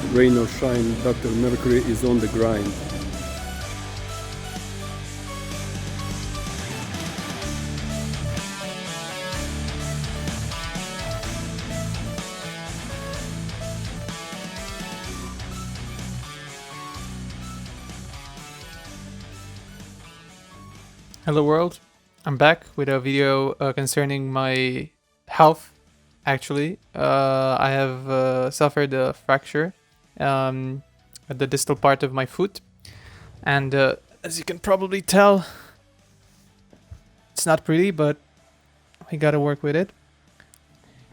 Rain or shine, Dr. Mercury is on the grind. Hello world, I'm back with a video concerning my health. Actually, I have suffered a fracture at the distal part of my foot, and as you can probably tell, it's not pretty, but we gotta work with it.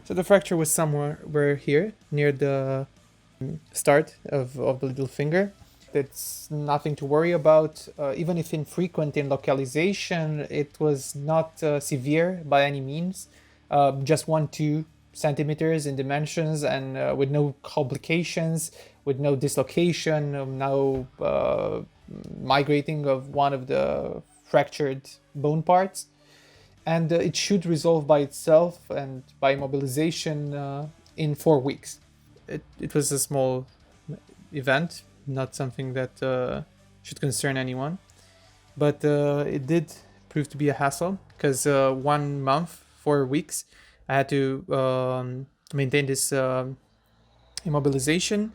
So the fracture was somewhere here, near the start of the little finger. It's nothing to worry about. Even if infrequent in localization, it was not severe by any means. Just 1-2 centimeters in dimensions, and with no complications, with no dislocation, no migrating of one of the fractured bone parts. And it should resolve by itself and by mobilization in 4 weeks. It was a small event, not something that should concern anyone, but it did prove to be a hassle because 1 month, 4 weeks, I had to maintain this immobilization,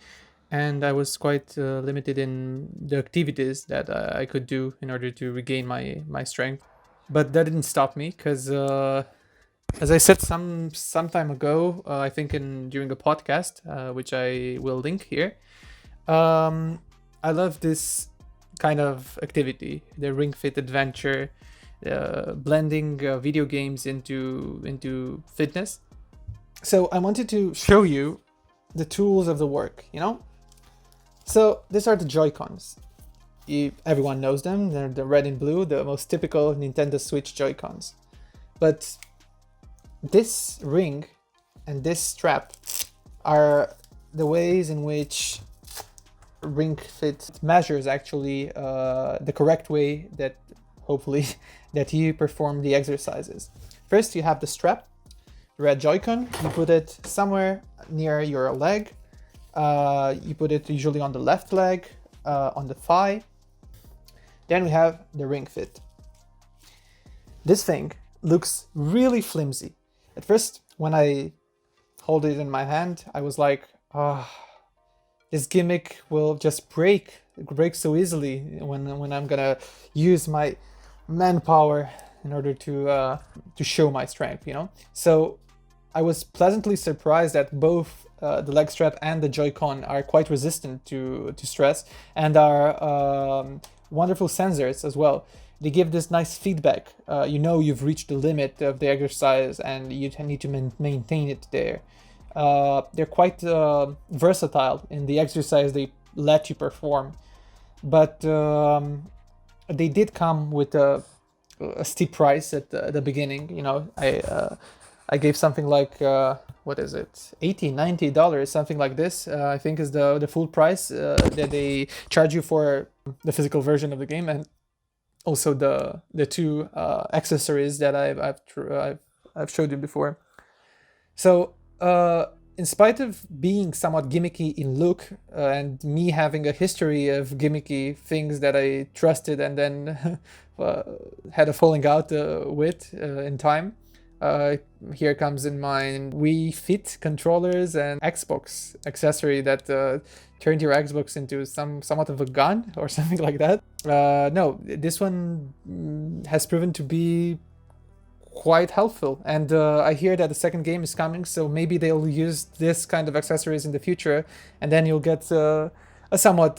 and I was quite limited in the activities that I could do in order to regain my strength. But that didn't stop me because, as I said some time ago, I think during a podcast, which I will link here. I love this kind of activity, the Ringfit Adventure, blending video games into fitness. So I wanted to show you the tools of the work, So these are the Joy-Cons. Everyone knows them. They're the red and blue, the most typical Nintendo Switch Joy-Cons. But this ring and this strap are the ways in which Ringfit measures actually the correct way that hopefully that you perform the exercises. First, you have the strap, red Joy-Con. You put it somewhere near your leg. You put it usually on the left leg, on the thigh. Then we have the Ringfit. This thing looks really flimsy. At first, when I hold it in my hand, I was like, this gimmick will just break so easily when I'm gonna use my manpower in order to show my strength, So I was pleasantly surprised that both the leg strap and the Joy-Con are quite resistant to stress and are wonderful sensors as well. They give this nice feedback. You've reached the limit of the exercise and you need to maintain it there. They're quite versatile in the exercise they let you perform, but they did come with a steep price at the beginning. I gave something like what is it, $80-$90, something like this. I think is the full price that they charge you for the physical version of the game, and also the two accessories that I've showed you before. So in spite of being somewhat gimmicky in look and me having a history of gimmicky things that I trusted and then had a falling out with in time, here comes in mind Wii Fit controllers and Xbox accessory that turned your Xbox into somewhat of a gun or something like that. No, this one has proven to be quite helpful, and I hear that the second game is coming, so maybe they'll use this kind of accessories in the future, and then you'll get a somewhat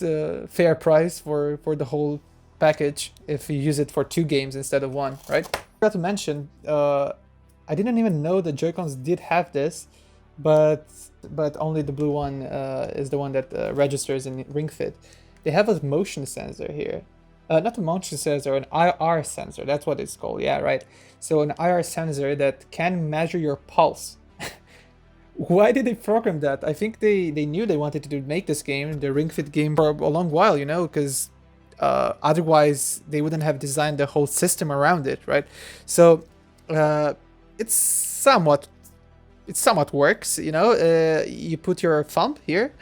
fair price for the whole package if you use it for 2 games instead of 1, right? I forgot to mention, I didn't even know the Joy-Cons did have this, but only the blue one is the one that registers in Ringfit. They have a motion sensor here. Not a motion sensor, an IR sensor. That's what it's called. Yeah, right. So an IR sensor that can measure your pulse. Why did they program that? I think they knew they wanted to make this game, the Ringfit game, for a long while, because otherwise they wouldn't have designed the whole system around it, right? So it somewhat works. You put your thumb here,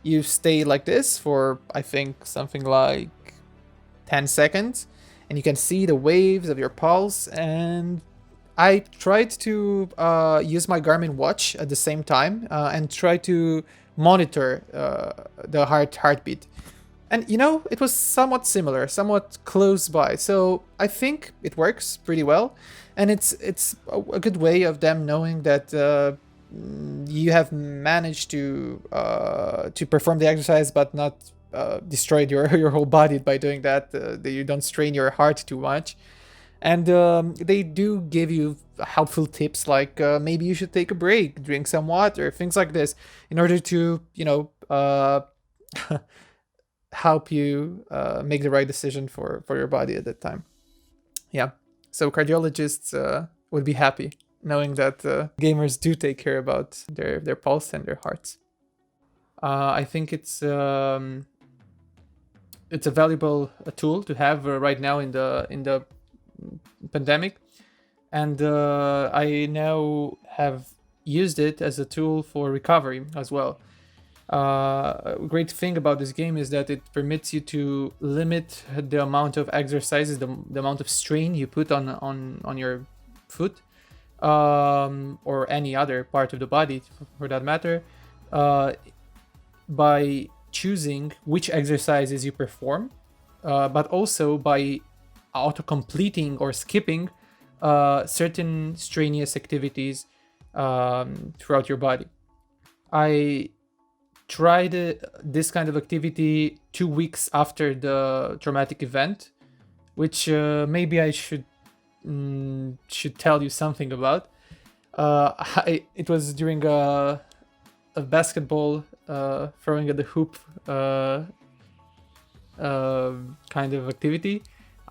You stay like this for, I think, something like 10 seconds, and you can see the waves of your pulse. And I tried to use my Garmin watch at the same time and try to monitor the heartbeat. And it was somewhat similar, somewhat close by. So I think it works pretty well, and it's a good way of them knowing that you have managed to perform the exercise, but not destroyed your whole body by doing that. That you don't strain your heart too much. And they do give you helpful tips like maybe you should take a break, drink some water, things like this, in order to help you make the right decision for your body at that time. Yeah. So cardiologists would be happy knowing that gamers do take care about their pulse and their hearts. I think it's a valuable tool to have right now in the pandemic, and I now have used it as a tool for recovery as well. A great thing about this game is that it permits you to limit the amount of exercises, the amount of strain you put on your foot, or any other part of the body for that matter, by choosing which exercises you perform, but also by auto-completing or skipping certain strenuous activities throughout your body. I tried this kind of activity 2 weeks after the traumatic event, which maybe I should tell you something about. It was during a basketball throwing at the hoop kind of activity.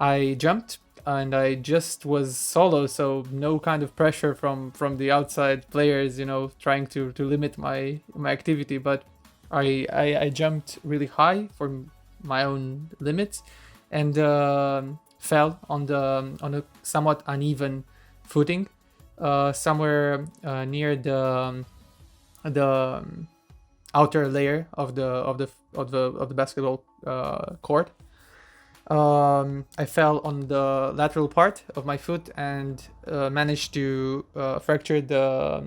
I jumped and I just was solo, so no kind of pressure from the outside players, trying to limit my activity. But I jumped really high for my own limits, and fell on a somewhat uneven footing, somewhere near the outer layer of the basketball court. I fell on the lateral part of my foot and managed to fracture the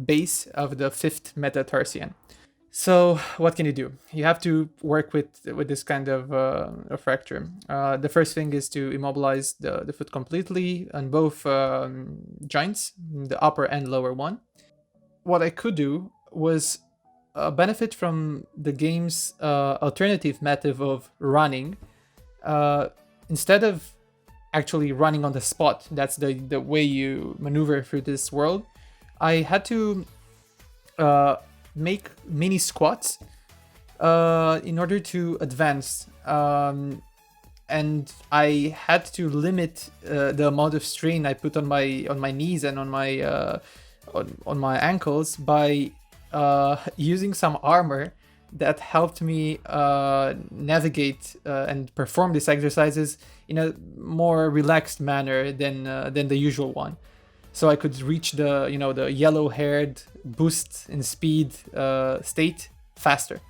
base of the 5th metatarsian. So what can you do? You have to work with this kind of a fracture. The first thing is to immobilize the foot completely on both joints, the upper and lower one. What I could do was benefit from the game's alternative method of running. Instead of actually running on the spot, that's the way you maneuver through this world, I had to make mini squats in order to advance, and I had to limit the amount of strain I put on my knees and on my ankles by using some armor that helped me navigate and perform these exercises in a more relaxed manner than the usual one. So I could reach the yellow-haired boost in speed state faster.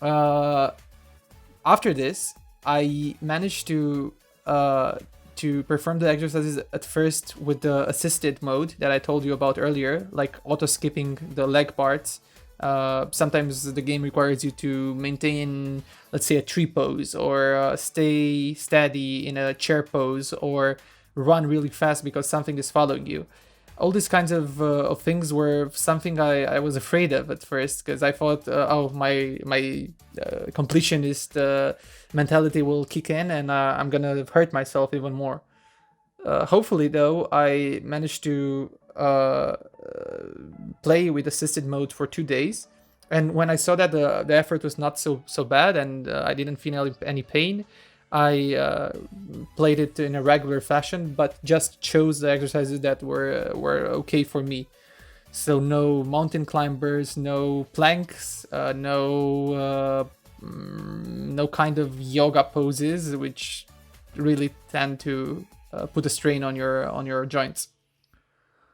After this, I managed to perform the exercises at first with the assisted mode that I told you about earlier, like auto-skipping the leg parts. Sometimes the game requires you to maintain, let's say, a tree pose, or stay steady in a chair pose, or run really fast because something is following you. All these kinds of things were something I was afraid of at first, because I thought, my completionist mentality will kick in and I'm gonna hurt myself even more. Hopefully, though, I managed to play with assisted mode for 2 days, and when I saw that the effort was not so bad and I didn't feel any pain, I played it in a regular fashion, but just chose the exercises that were okay for me. So no mountain climbers, no planks, no kind of yoga poses, which really tend to put a strain on your joints.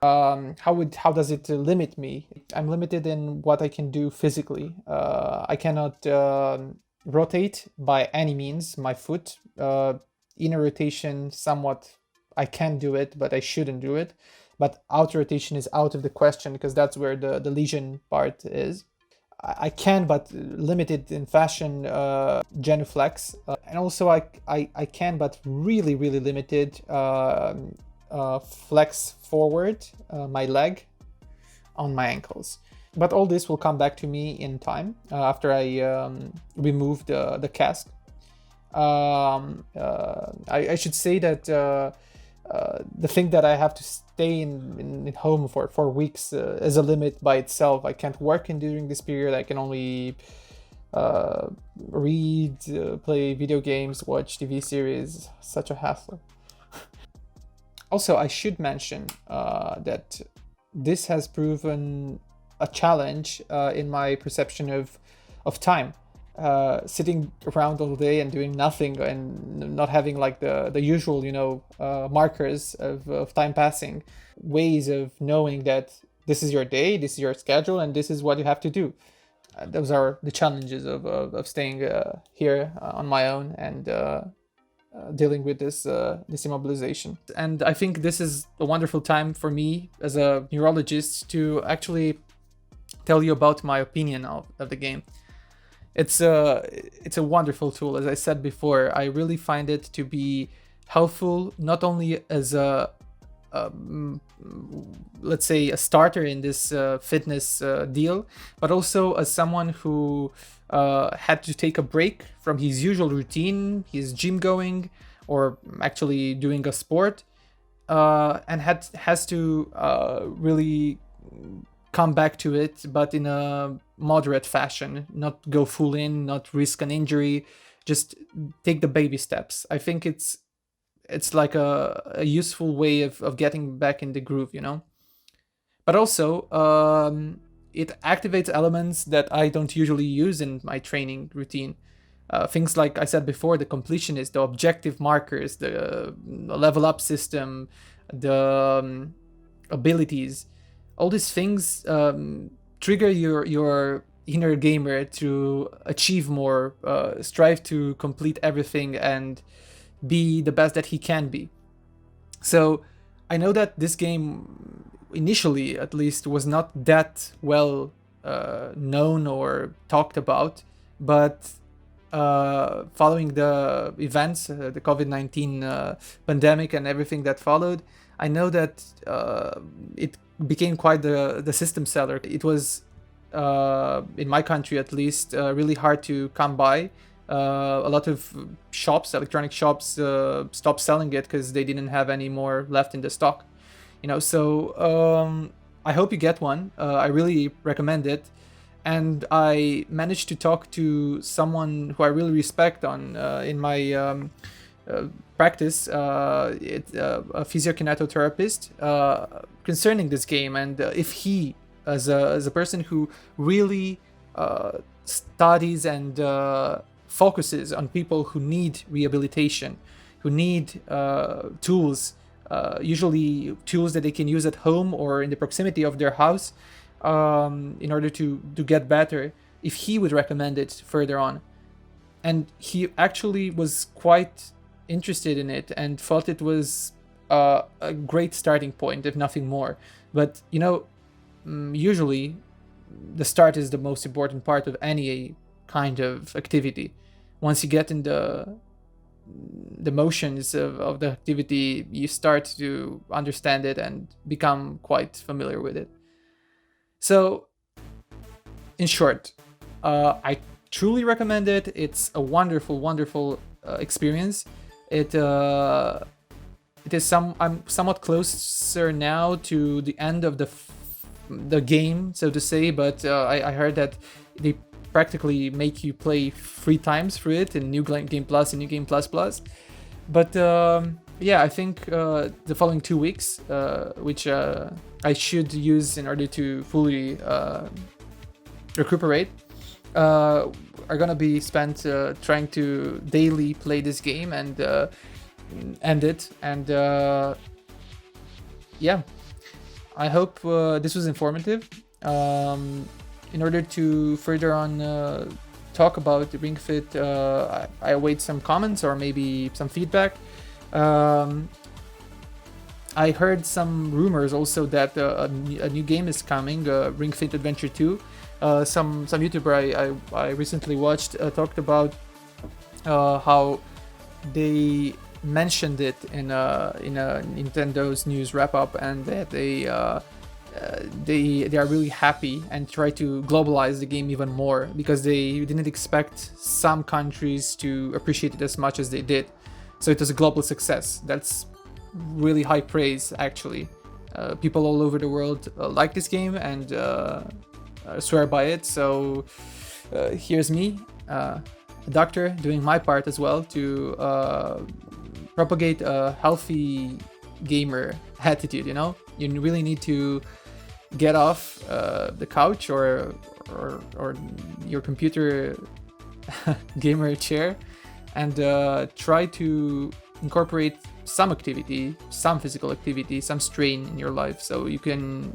How does it limit me? I'm limited in what I can do physically. I cannot rotate by any means my foot. Inner rotation, somewhat, I can do it, but I shouldn't do it. But outer rotation is out of the question because that's where the lesion part is. I can, but limited in fashion, genuflex, and also I can, but really limited flex forward my leg on my ankles. But all this will come back to me in time after I remove the cast. I should say that the thing that I have to stay in home for 4 weeks is a limit by itself. I can't work during this period. I can only read, play video games, watch TV series. Such a hassle. Also, I should mention that this has proven a challenge in my perception of time. Sitting around all day and doing nothing and not having like the usual, markers of time passing, ways of knowing that this is your day, this is your schedule, and this is what you have to do. Those are the challenges of staying here on my own and dealing with this immobilization. And I think this is a wonderful time for me as a neurologist to actually tell you about my opinion of the game. It's a wonderful tool. As I said before, I really find it to be helpful, not only as let's say a starter in this fitness deal, but also as someone who had to take a break from his usual routine, his gym going, or actually doing a sport, and has to really come back to it, but in a moderate fashion, not go full in, not risk an injury, just take the baby steps. I think it's like a useful way of getting back in the groove, But also, it activates elements that I don't usually use in my training routine. Things like I said before, the completionist, the objective markers, the level up system, the abilities. All these things trigger your inner gamer to achieve more, strive to complete everything and be the best that he can be. So I know that this game, initially at least, was not that well known or talked about, but following the events, the COVID-19 pandemic and everything that followed, I know that it became quite the system seller. It was, in my country at least, really hard to come by. A lot of shops, electronic shops, stopped selling it because they didn't have any more left in the stock. So I hope you get one. I really recommend it. And I managed to talk to someone who I really respect in my practice, a physiokinetotherapist, concerning this game, and if he, as a person who really studies and focuses on people who need rehabilitation, who need tools, usually tools that they can use at home or in the proximity of their house, in order to get better, if he would recommend it further on. And he actually was quite interested in it and thought it was a great starting point, if nothing more. But usually the start is the most important part of any kind of activity. Once you get in the motions of the activity, you start to understand it and become quite familiar with it. So, in short, I truly recommend it. It's a wonderful experience. It is I'm somewhat closer now to the end of the game, so to say. But I heard that they practically make you play 3 times through it in New Game Plus and New Game Plus Plus. But I think the following 2 weeks, which I should use in order to fully recuperate, are gonna be spent trying to daily play this game and end it. And I hope this was informative. In order to further on talk about the Ring Fit, I await some comments or maybe some feedback. I heard some rumors also that a new game is coming, Ringfit Adventure 2. Some YouTuber I recently watched talked about how they mentioned it in a Nintendo's news wrap up, and that they are really happy and try to globalize the game even more, because they didn't expect some countries to appreciate it as much as they did. So it was a global success. That's really high praise, actually. People all over the world like this game and swear by it. So here's me, a doctor, doing my part as well to propagate a healthy gamer attitude. You really need to get off the couch or your computer gamer chair and try to incorporate some activity, some physical activity, some strain in your life, so you can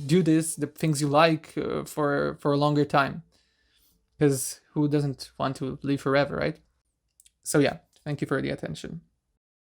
do the things you like for a longer time, because who doesn't want to live forever, right? So yeah, thank you for the attention.